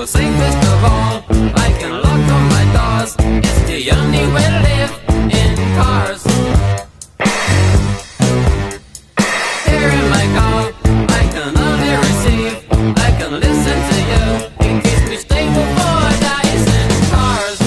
safest of all. I can lock all my doors. It's the only way to live in cars. Here in my car, I can only receive. I can listen to you. It keeps me stable for days in cars.